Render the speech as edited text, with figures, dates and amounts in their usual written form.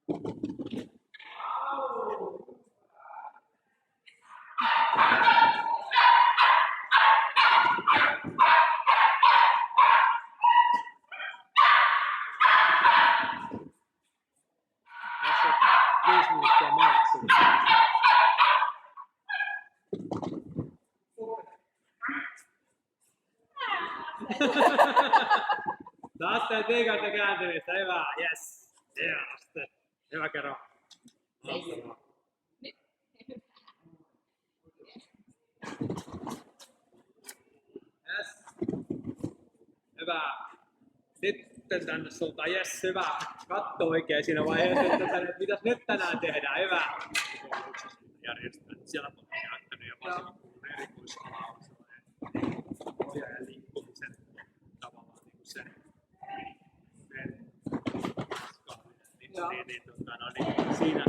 Tässä on 5 minuuttia maksimi. Taas tää teikältä kääntymistä, hyvä, yes! Yeah. Hyvä kerro. Yes. Hyvä. Sitten tänne suuntaan, yes, hyvä. Katso oikein siinä vaiheessa, että mitäs nyt tänään tehdään, hyvä. Järjestää. Siellä on käyttänyt ja varsinkin kun erikoisala on sellainen ohjaajan liikkumisen tavallaan niin kuin se niin, siinä